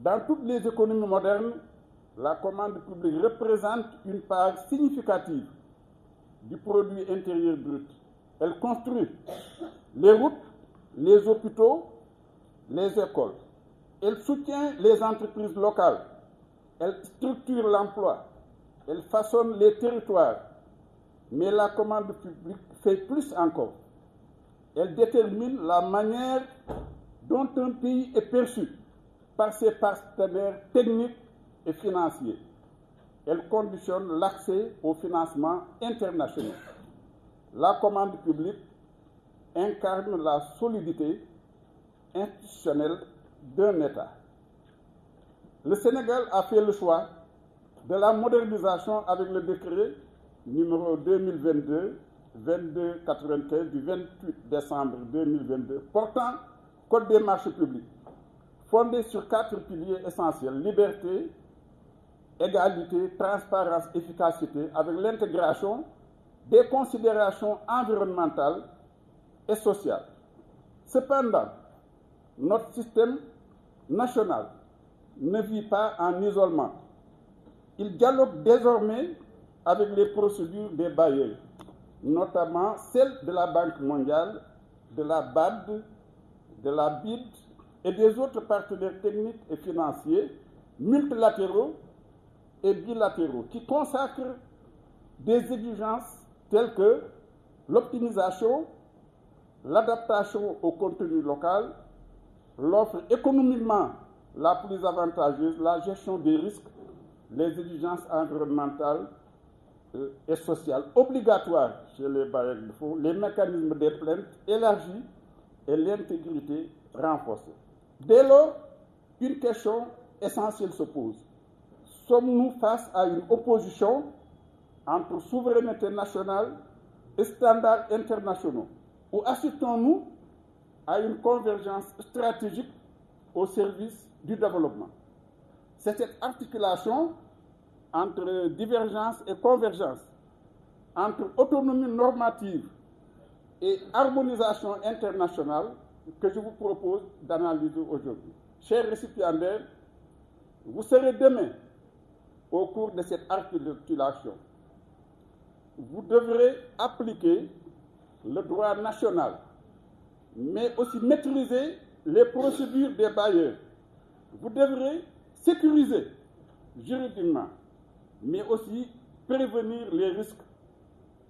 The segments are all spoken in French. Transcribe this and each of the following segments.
Dans toutes les économies modernes, la commande publique représente une part significative du produit intérieur brut. Elle construit les routes, les hôpitaux, les écoles. Elle soutient les entreprises locales. Elle structure l'emploi. Elle façonne les territoires. Mais la commande publique fait plus encore. Elle détermine la manière dont un pays est perçu par ses partenaires techniques et financiers. Elle conditionne l'accès au financement international. La commande publique incarne la solidité institutionnelle d'un État. Le Sénégal a fait le choix de la modernisation avec le décret numéro 2022-2295 du 28 décembre 2022 portant Code des marchés publics, fondé sur 4 piliers essentiels: liberté, égalité, transparence, efficacité, avec l'intégration des considérations environnementales et sociales. Cependant, notre système national ne vit pas en isolement. Il dialogue désormais avec les procédures des bailleurs, notamment celles de la Banque mondiale, de la BAD, de la BID et des autres partenaires techniques et financiers multilatéraux et bilatéraux qui consacrent des exigences telles que l'optimisation, l'adaptation au contenu local, l'offre économiquement la plus avantageuse, la gestion des risques, les exigences environnementales et sociales obligatoires chez les bailleurs de fonds, les mécanismes des plaintes élargis et l'intégrité renforcée. Dès lors, une question essentielle se pose. Sommes-nous face à une opposition entre souveraineté nationale et standards internationaux, ou assistons-nous à une convergence stratégique au service du développement? C'est cette articulation entre divergence et convergence, entre autonomie normative et harmonisation internationale que je vous propose d'analyser aujourd'hui. Chers récipiendaires, vous serez demain, au cours de cette articulation, vous devrez appliquer le droit national, mais aussi maîtriser les procédures des bailleurs. Vous devrez sécuriser juridiquement, mais aussi prévenir les risques.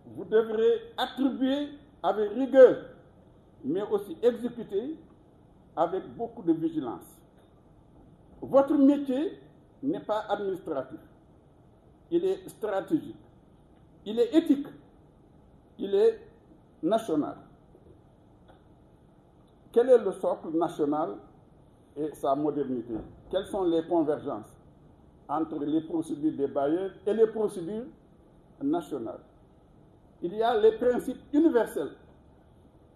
Vous devrez attribuer avec rigueur, mais aussi exécuter avec beaucoup de vigilance. Votre métier n'est pas administratif, il est stratégique, il est éthique, il est national. Quel est le socle national et sa modernité? Quelles sont les convergences entre les procédures des bailleurs et les procédures nationales? Il y a les principes universels.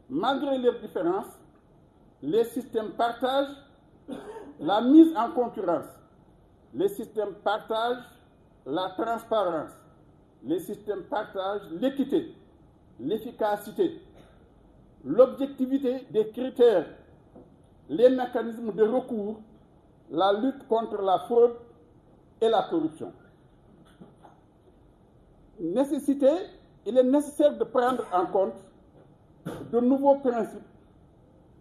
Malgré les différences, les systèmes partagent la mise en concurrence. Les systèmes partagent la transparence. Les systèmes partagent l'équité, l'efficacité, l'objectivité des critères, les mécanismes de recours, la lutte contre la fraude et la corruption. Il est nécessaire de prendre en compte de nouveaux principes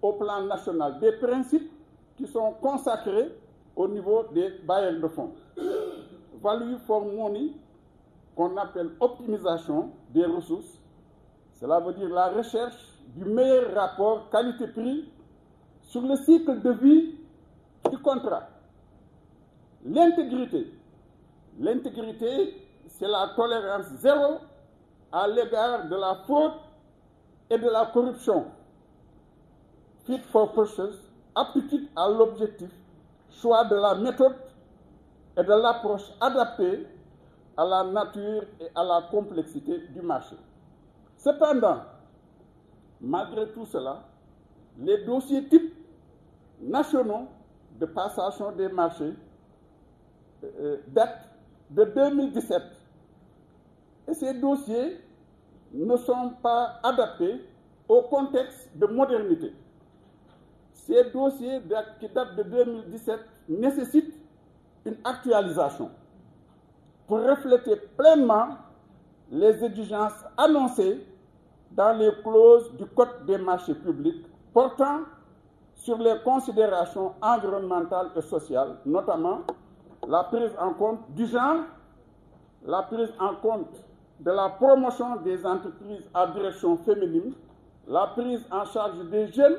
au plan national, des principes qui sont consacrés au niveau des bailleurs de fonds. Value for money, qu'on appelle optimisation des ressources, cela veut dire la recherche du meilleur rapport qualité-prix sur le cycle de vie du contrat. L'intégrité, c'est la tolérance zéro à l'égard de la fraude et de la corruption. Fit for purpose, aptitude à l'objectif, choix de la méthode et de l'approche adaptée à la nature et à la complexité du marché. Cependant, malgré tout cela, les dossiers types nationaux de passation des marchés datent de 2017. Et ces dossiers ne sont pas adaptés au contexte de modernité. Ces dossiers qui datent de 2017 nécessitent une actualisation pour refléter pleinement les exigences annoncées dans les clauses du Code des marchés publics portant sur les considérations environnementales et sociales, notamment la prise en compte du genre, la prise en compte de la promotion des entreprises à direction féminine, la prise en charge des jeunes,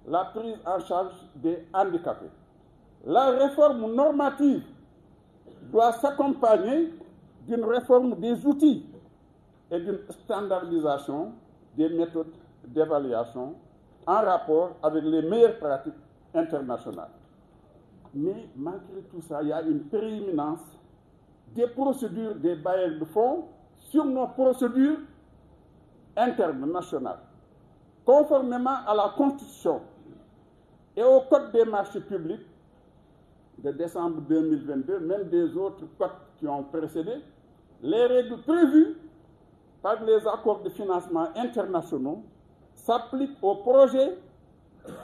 la prise en charge des handicapés. La réforme normative doit s'accompagner d'une réforme des outils et d'une standardisation des méthodes d'évaluation en rapport avec les meilleures pratiques internationales. Mais malgré tout ça, il y a une prééminence des procédures des bailleurs de fonds sur nos procédures internes nationales. Conformément à la Constitution et au Code des marchés publics de décembre 2022, même des autres codes qui ont précédé, les règles prévues par les accords de financement internationaux s'appliquent aux projets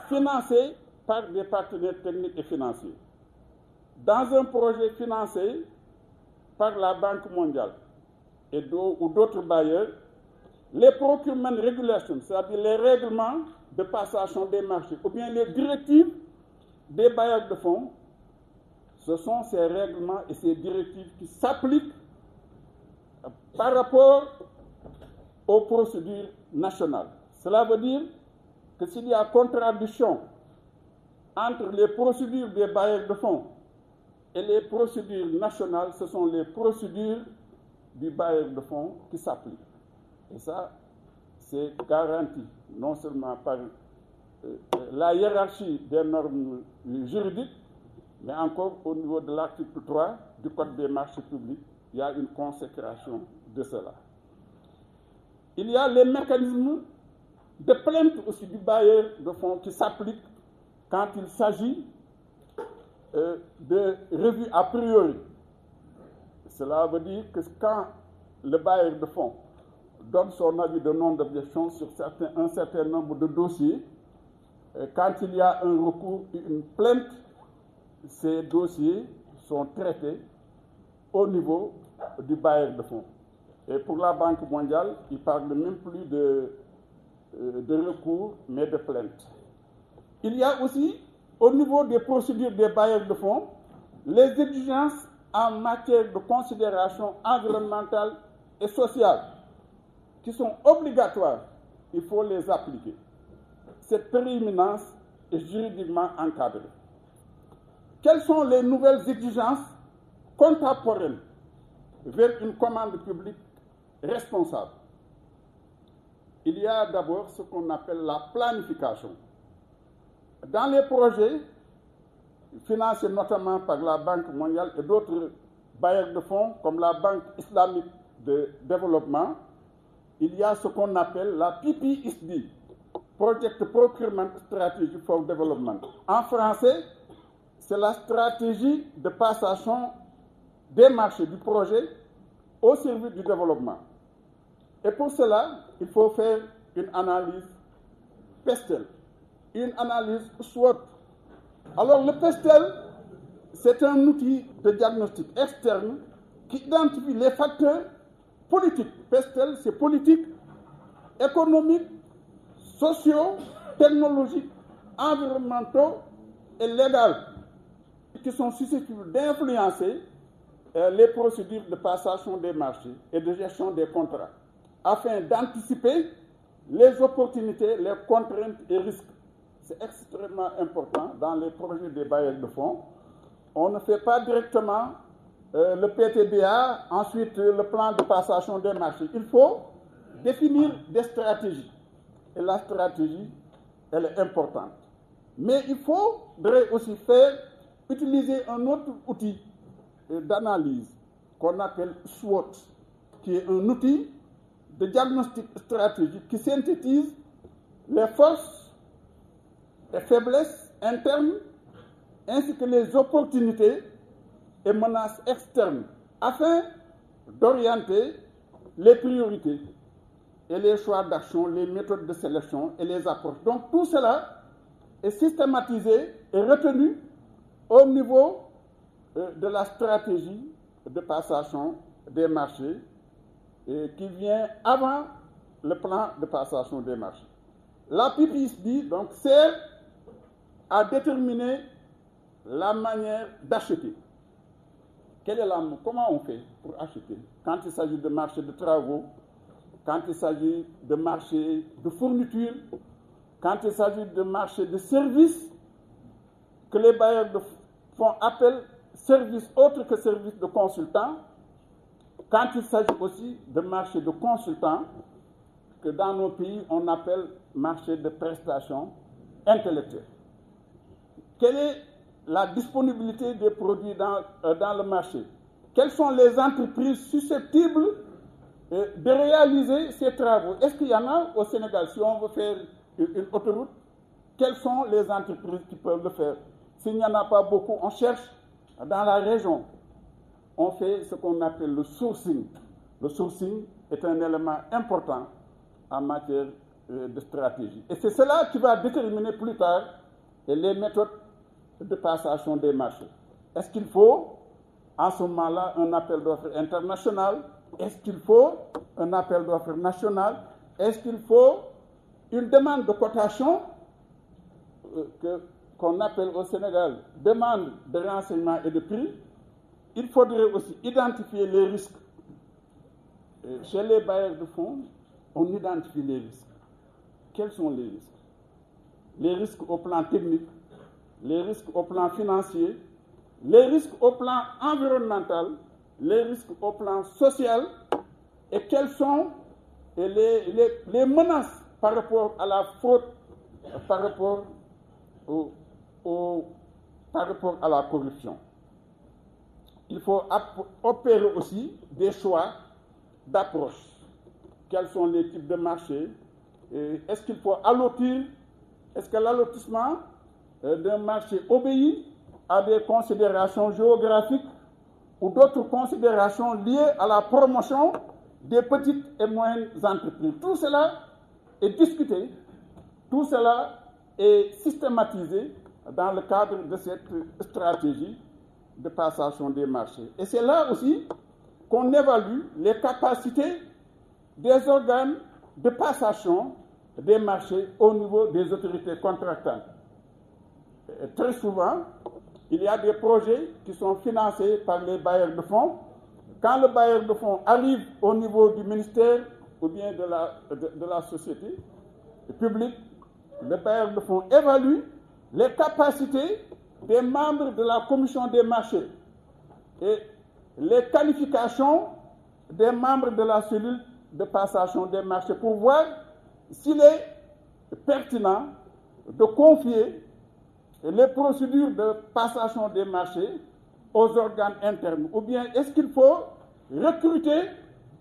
financés par des partenaires techniques et financiers. Dans un projet financé par la Banque mondiale ou d'autres bailleurs, les procurement regulations, c'est-à-dire les règlements de passation des marchés, ou bien les directives des bailleurs de fonds, ce sont ces règlements et ces directives qui s'appliquent par rapport aux procédures nationales. Cela veut dire que s'il y a contradiction entre les procédures des bailleurs de fonds et les procédures nationales, ce sont les procédures du bailleur de fonds qui s'appliquent. Et ça, c'est garanti non seulement par la hiérarchie des normes juridiques, mais encore au niveau de l'article 3 du Code des marchés publics, il y a une consécration de cela. Il y a les mécanismes de plainte aussi du bailleur de fonds qui s'appliquent quand il s'agit de revue a priori. Cela veut dire que quand le bailleur de fonds donne son avis de non-objection sur un certain nombre de dossiers, quand il y a un recours et une plainte, ces dossiers sont traités au niveau du bailleur de fonds. Et pour la Banque mondiale, il ne parle même plus de recours, mais de plainte. Il y a aussi, au niveau des procédures des bailleurs de fonds, les exigences en matière de considération environnementale et sociale qui sont obligatoires. Il faut les appliquer. Cette prééminence est juridiquement encadrée. Quelles sont les nouvelles exigences contemporaines vers une commande publique responsable? Il y a d'abord ce qu'on appelle la planification. Dans les projets financés notamment par la Banque mondiale et d'autres bailleurs de fonds comme la Banque islamique de développement, il y a ce qu'on appelle la PPSD, Project Procurement Strategy for Development. En français, c'est la stratégie de passation des marchés du projet au service du développement. Et pour cela, il faut faire une analyse PESTEL, une analyse SWOT. Alors le PESTEL, c'est un outil de diagnostic externe qui identifie les facteurs politiques. PESTEL, c'est politique, économique, sociaux, technologiques, environnementaux et légaux, qui sont susceptibles d'influencer les procédures de passation des marchés et de gestion des contrats, afin d'anticiper les opportunités, les contraintes et risques. C'est extrêmement important dans les projets des bailleurs de fonds. On ne fait pas directement le PTBA, ensuite le plan de passation des marchés. Il faut définir des stratégies. Et la stratégie, elle est importante. Mais il faudrait aussi utiliser un autre outil d'analyse qu'on appelle SWOT, qui est un outil de diagnostic stratégique qui synthétise les forces et faiblesses internes ainsi que les opportunités et menaces externes afin d'orienter les priorités et les choix d'action, les méthodes de sélection et les approches. Donc tout cela est systématisée et retenue au niveau de la stratégie de passation des marchés qui vient avant le plan de passation des marchés. La PPSD donc sert à déterminer la manière d'acheter. Comment on fait pour acheter? Quand il s'agit de marché de travaux, quand il s'agit de marché de fourniture, quand il s'agit de marché de services, que les bailleurs font appel services autres que services de consultants, quand il s'agit aussi de marché de consultants, que dans nos pays on appelle marché de prestations intellectuelles. Quelle est la disponibilité des produits dans le marché? Quelles sont les entreprises susceptibles de réaliser ces travaux? Est-ce qu'il y en a au Sénégal? Si on veut faire une autoroute, quelles sont les entreprises qui peuvent le faire? S'il n'y en a pas beaucoup, on cherche dans la région. On fait ce qu'on appelle le sourcing. Le sourcing est un élément important en matière de stratégie. Et c'est cela qui va déterminer plus tard les méthodes de passation des marchés. Est-ce qu'il faut, en ce moment-là, un appel d'offres international? Est-ce qu'il faut un appel d'offres national? Est-ce qu'il faut une demande de cotation qu'on appelle au Sénégal demande de renseignement et de prix? Il faudrait aussi identifier les risques. Chez les bailleurs de fonds, on identifie les risques. Quels sont les risques? Les risques au plan technique, les risques au plan financier, les risques au plan environnemental, les risques au plan social, et quelles sont les menaces par rapport à la fraude, par rapport à la corruption. Il faut opérer aussi des choix d'approche. Quels sont les types de marchés? Est-ce qu'il faut allotir? Est-ce que l'allotissement d'un marché obéit à des considérations géographiques ou d'autres considérations liées à la promotion des petites et moyennes entreprises? Tout cela est discuté, tout cela est systématisé dans le cadre de cette stratégie de passation des marchés. Et c'est là aussi qu'on évalue les capacités des organes de passation des marchés au niveau des autorités contractantes. Et très souvent, il y a des projets qui sont financés par les bailleurs de fonds. Quand le bailleur de fonds arrive au niveau du ministère ou bien de la société publique, le bailleur de fonds évalue les capacités des membres de la commission des marchés et les qualifications des membres de la cellule de passation des marchés pour voir s'il est pertinent de confier les procédures de passation des marchés aux organes internes, ou bien est-ce qu'il faut recruter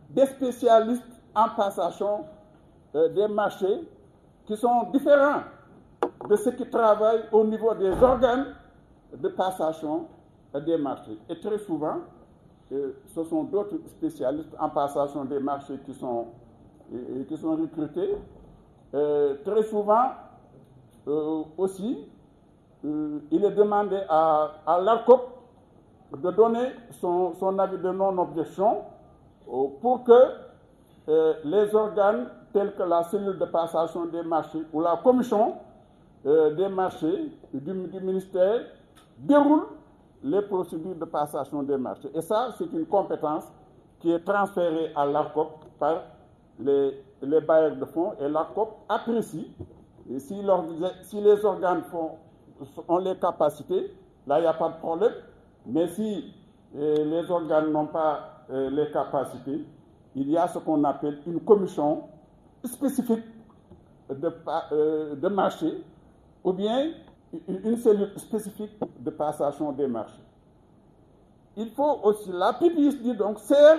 des spécialistes en passation des marchés qui sont différents de ceux qui travaillent au niveau des organes de passation des marchés. Et très souvent, ce sont d'autres spécialistes en passation des marchés qui sont recrutés. Très souvent aussi, il est demandé à l'ARCOP de donner son avis de non-objection pour que les organes tels que la cellule de passation des marchés ou la commission des marchés du ministère déroulent les procédures de passation des marchés. Et ça, c'est une compétence qui est transférée à l'ARCOP par les bailleurs de fonds, et l'ARCOP apprécie si les organes ont les capacités, là il n'y a pas de problème, mais si les organes n'ont pas les capacités, il y a ce qu'on appelle une commission spécifique de marché ou bien une cellule spécifique de passation des marchés. Il faut aussi, la PPSD donc sert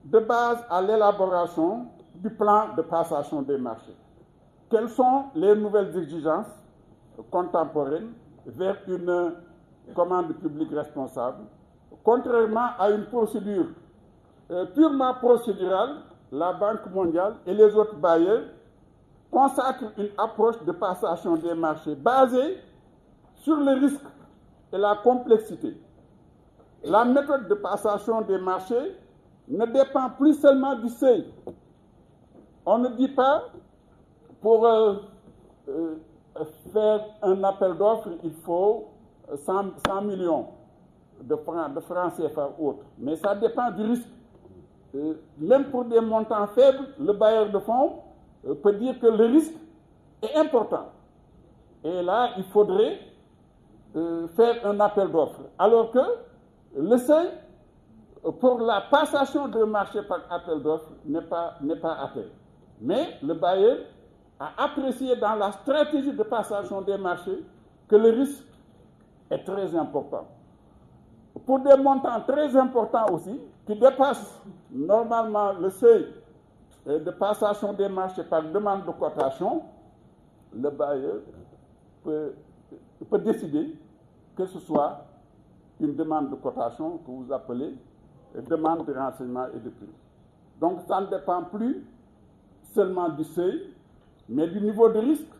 de base à l'élaboration du plan de passation des marchés. Quelles sont les nouvelles exigences contemporaines vers une commande publique responsable? Contrairement à une procédure purement procédurale, la Banque mondiale et les autres bailleurs consacre une approche de passation des marchés basée sur le risque et la complexité. La méthode de passation des marchés ne dépend plus seulement du seuil. On ne dit pas pour faire un appel d'offres, il faut 100 millions de francs CFA ou autres. Mais ça dépend du risque. Même pour des montants faibles, le bailleur de fonds peut dire que le risque est important. Et là, il faudrait faire un appel d'offres. Alors que le seuil pour la passation de marché par appel d'offres n'est pas atteint. Mais le bailleur a apprécié dans la stratégie de passation des marchés que le risque est très important. Pour des montants très importants aussi, qui dépassent normalement le seuil de passation des marchés par demande de cotation, le bailleur peut décider que ce soit une demande de cotation que vous appelez demande de renseignement et de prix. Donc ça ne dépend plus seulement du seuil, mais du niveau de risque,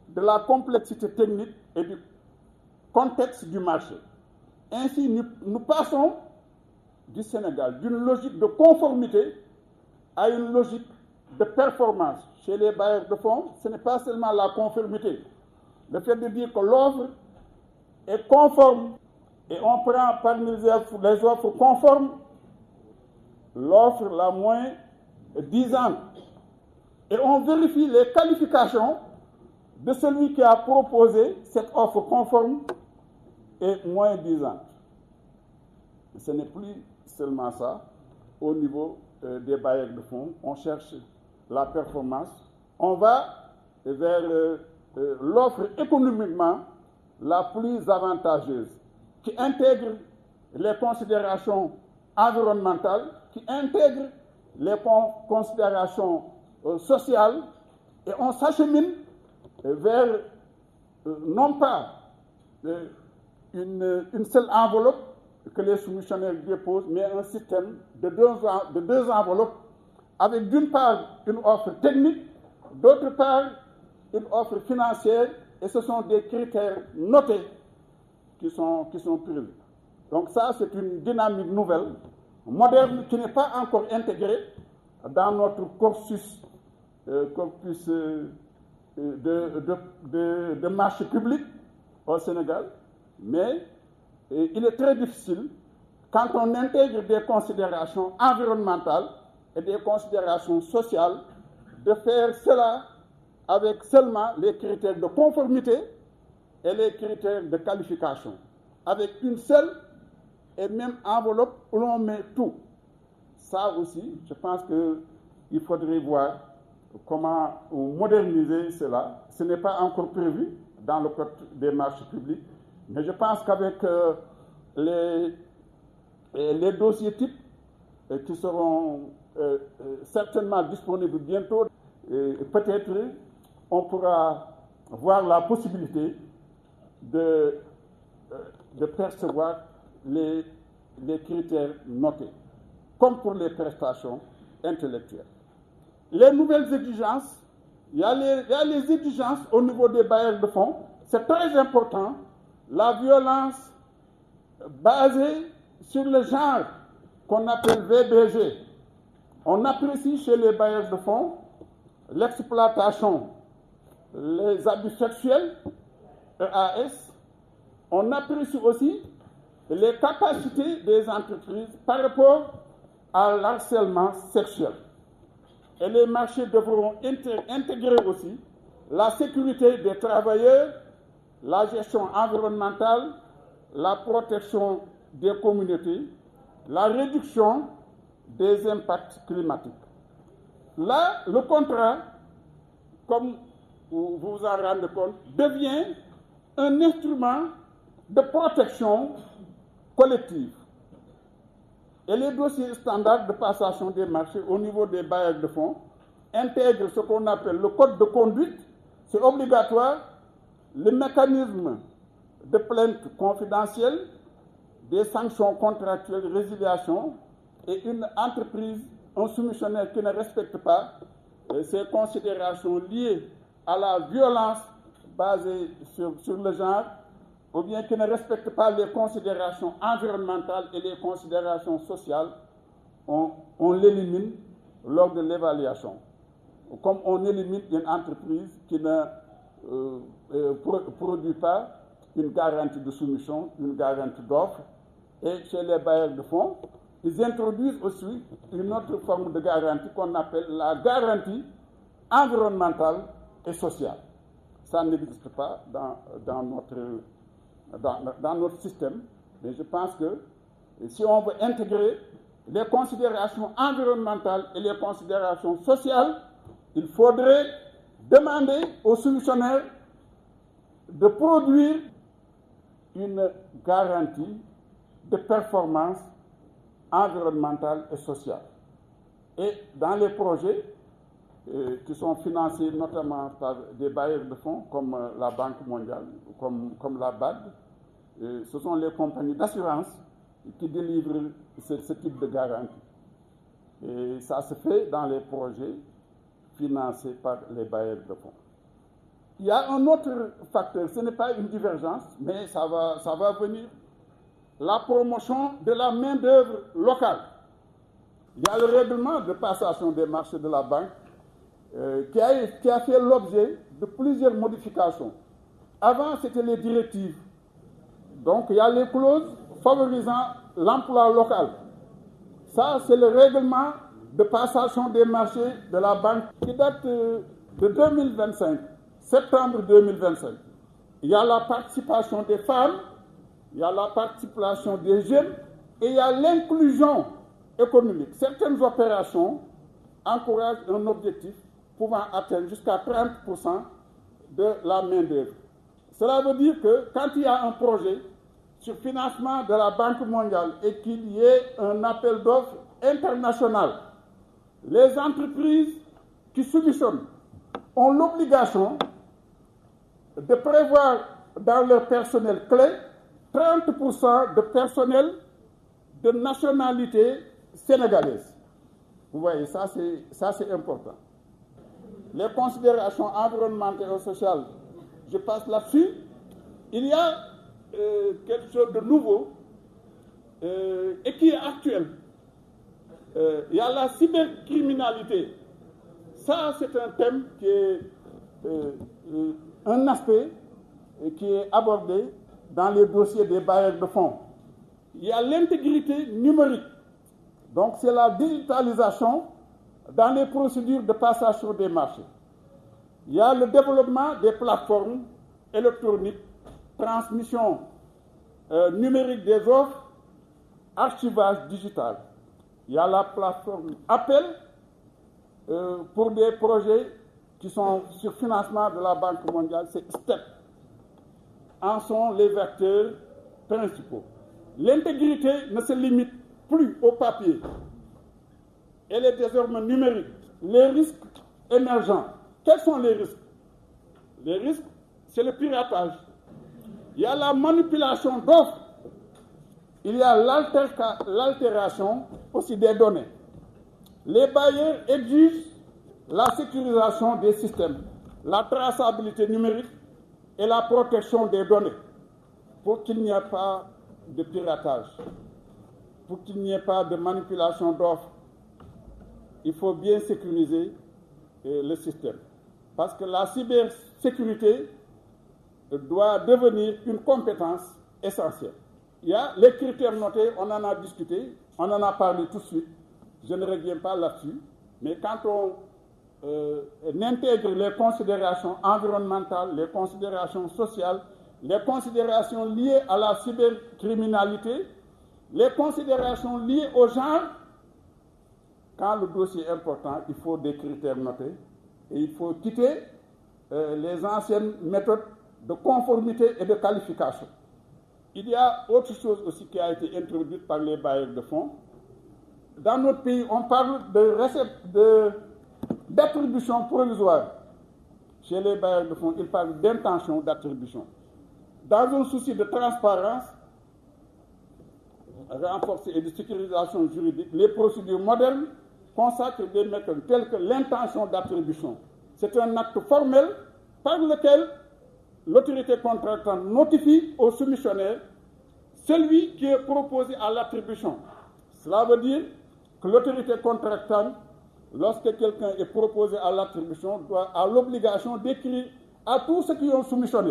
de la complexité technique et du contexte du marché. Ainsi, nous passons du Sénégal d'une logique de conformité à une logique de performance. Chez les bailleurs de fonds, ce n'est pas seulement la conformité. Le fait de dire que l'offre est conforme et on prend parmi les offres conformes l'offre la moins 10 ans. Et on vérifie les qualifications de celui qui a proposé cette offre conforme et moins 10 ans. Ce n'est plus seulement ça. Au niveau des bailleurs de fonds, on cherche la performance. On va vers l'offre économiquement la plus avantageuse, qui intègre les considérations environnementales, qui intègre les considérations sociales, et on s'achemine vers non pas une seule enveloppe que les soumissionnaires déposent, mais un système de deux enveloppes, avec d'une part une offre technique, d'autre part une offre financière, et ce sont des critères notés qui sont prévus. Donc ça, c'est une dynamique nouvelle, moderne, qui n'est pas encore intégrée dans notre corpus de marché public au Sénégal, mais il est très difficile, quand on intègre des considérations environnementales et des considérations sociales, de faire cela avec seulement les critères de conformité et les critères de qualification, avec une seule et même enveloppe où l'on met tout. Ça aussi, je pense qu'il faudrait voir comment moderniser cela. Ce n'est pas encore prévu dans le code des marchés publics, mais je pense qu'avec les dossiers types qui seront certainement disponibles bientôt, peut-être on pourra voir la possibilité de percevoir les critères notés, comme pour les prestations intellectuelles. Les nouvelles exigences, il y a les exigences au niveau des bailleurs de fonds, c'est très important, la violence basée sur le genre qu'on appelle VBG. On apprécie chez les bailleurs de fonds l'exploitation, les abus sexuels, EAS. On apprécie aussi les capacités des entreprises par rapport à l'harcèlement sexuel. Et les marchés devront intégrer aussi la sécurité des travailleurs, la gestion environnementale, la protection des communautés, la réduction des impacts climatiques. Là, le contrat, comme vous vous en rendez compte, devient un instrument de protection collective. Et les dossiers standards de passation des marchés au niveau des bailleurs de fonds intègrent ce qu'on appelle le code de conduite, c'est obligatoire, le mécanisme de plainte confidentielle, des sanctions contractuelles, résiliation, et une entreprise, un soumissionnaire qui ne respecte pas ces considérations liées à la violence basée sur le genre, ou bien qui ne respectent pas les considérations environnementales et les considérations sociales, on l'élimine lors de l'évaluation. Comme on élimine une entreprise qui ne produit pas une garantie de soumission, une garantie d'offre, et chez les bailleurs de fonds, ils introduisent aussi une autre forme de garantie qu'on appelle la garantie environnementale et sociale. Ça n'existe pas dans notre système, mais je pense que si on veut intégrer les considérations environnementales et les considérations sociales, il faudrait demander aux soumissionnaires de produire une garantie de performance environnementale et sociale. Et dans les projets qui sont financés notamment par des bailleurs de fonds comme la Banque mondiale, comme la BAD, ce sont les compagnies d'assurance qui délivrent ce type de garantie. Et ça se fait dans les projets financés par les bailleurs de fonds. Il y a un autre facteur, ce n'est pas une divergence, mais ça va venir. La promotion de la main-d'œuvre locale. Il y a le règlement de passation des marchés de la banque qui a fait l'objet de plusieurs modifications. Avant, c'était les directives. Donc, il y a les clauses favorisant l'emploi local. Ça, c'est le règlement de passation des marchés de la banque qui date de 2025, septembre 2025. Il y a la participation des femmes, il y a la participation des jeunes et il y a l'inclusion économique. Certaines opérations encouragent un objectif pouvant atteindre jusqu'à 30% de la main-d'œuvre. Cela veut dire que quand il y a un projet sur financement de la Banque mondiale et qu'il y ait un appel d'offres international, les entreprises qui submissionnent ont l'obligation de prévoir dans leur personnel clé 30% de personnel de nationalité sénégalaise. Vous voyez, ça c'est important. Les considérations environnementales et sociales, je passe là-dessus. Il y a quelque chose de nouveau et qui est actuel. Il y a la cybercriminalité. Ça, c'est un thème qui est un aspect qui est abordé dans les dossiers des bailleurs de fonds. Il y a l'intégrité numérique. Donc, c'est la digitalisation dans les procédures de passation des marchés. Il y a le développement des plateformes électroniques, transmission numérique des offres, archivage digital. Il y a la plateforme Appel pour des projets qui sont sur financement de la Banque mondiale, c'est STEP. En sont les vecteurs principaux. L'intégrité ne se limite plus au papier. Elle est désormais numérique. Les risques émergents. Quels sont les risques? Les risques, c'est le piratage. Il y a la manipulation d'offres. Il y a l'altération aussi des données. Les bailleurs exigent la sécurisation des systèmes, la traçabilité numérique et la protection des données pour qu'il n'y ait pas de piratage, pour qu'il n'y ait pas de manipulation d'offres. Il faut bien sécuriser le système. Parce que la cybersécurité doit devenir une compétence essentielle. Il y a les critères notés, on en a discuté, on en a parlé tout de suite. Je ne reviens pas là-dessus. Mais quand on intègre les considérations environnementales, les considérations sociales, les considérations liées à la cybercriminalité, les considérations liées au genre, quand le dossier est important, il faut des critères notés et il faut quitter les anciennes méthodes de conformité et de qualification. Il y a autre chose aussi qui a été introduite par les bailleurs de fonds. Dans notre pays, on parle d'attribution provisoire. Chez les bailleurs de fonds, ils parlent d'intention d'attribution. Dans un souci de transparence renforcée et de sécurisation juridique, les procédures modernes consacrent des méthodes telles que l'intention d'attribution. C'est un acte formel par lequel l'autorité contractante notifie au soumissionnaire celui qui est proposé à l'attribution. Cela veut dire que l'autorité contractante, lorsque quelqu'un est proposé à l'attribution, a l'obligation d'écrire à tous ceux qui ont soumissionné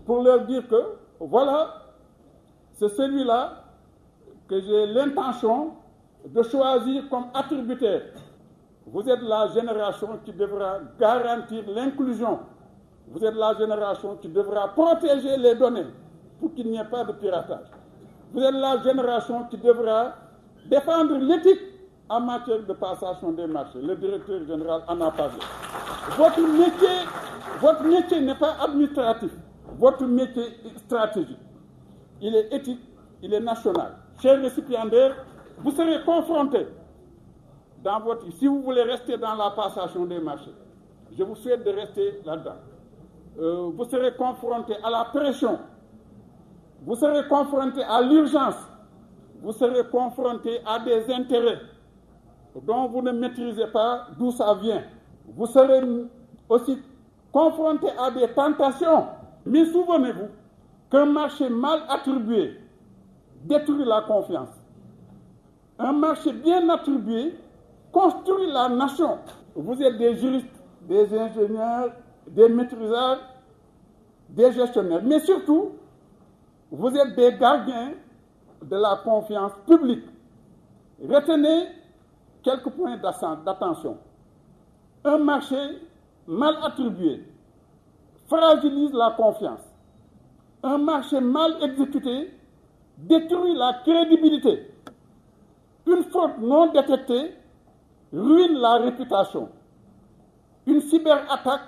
pour leur dire que voilà, c'est celui-là que j'ai l'intention de choisir comme attributaire. Vous êtes la génération qui devra garantir l'inclusion. Vous êtes la génération qui devra protéger les données pour qu'il n'y ait pas de piratage. Vous êtes la génération qui devra défendre l'éthique en matière de passation des marchés. Le directeur général en a parlé. Votre métier n'est pas administratif. Votre métier est stratégique. Il est éthique, il est national. Chers récipiendaires, vous serez confrontés si vous voulez rester dans la passation des marchés, je vous souhaite de rester là-dedans. Vous serez confrontés à la pression, vous serez confrontés à l'urgence, vous serez confrontés à des intérêts dont vous ne maîtrisez pas d'où ça vient. Vous serez aussi confrontés à des tentations. Mais souvenez-vous qu'un marché mal attribué détruit la confiance. Un marché bien attribué construit la nation. Vous êtes des juristes, des ingénieurs, des maîtriseurs, des gestionnaires. Mais surtout, vous êtes des gardiens de la confiance publique. Retenez quelques points d'attention. Un marché mal attribué fragilise la confiance. Un marché mal exécuté détruit la crédibilité. Une faute non détectée ruine la réputation. Une cyberattaque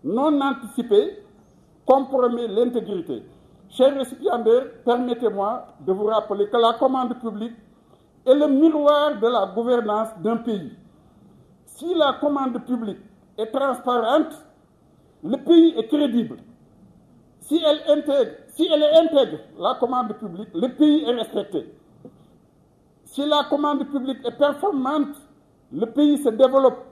non anticipée compromet l'intégrité. Chers récipiendaires, permettez-moi de vous rappeler que la commande publique est le miroir de la gouvernance d'un pays. Si la commande publique est transparente, le pays est crédible. Si elle est intègre, la commande publique, le pays est respecté. Si la commande publique est performante, le pays se développe.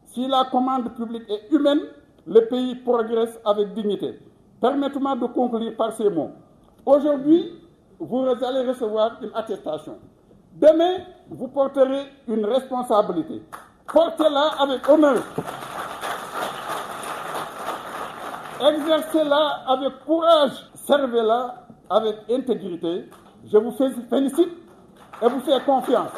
Si la commande publique est humaine, le pays progresse avec dignité. Permettez-moi de conclure par ces mots. Aujourd'hui, vous allez recevoir une attestation. Demain, vous porterez une responsabilité. Portez-la avec honneur. Exercez-la avec courage. Servez-la avec intégrité. Je vous félicite et vous fais confiance.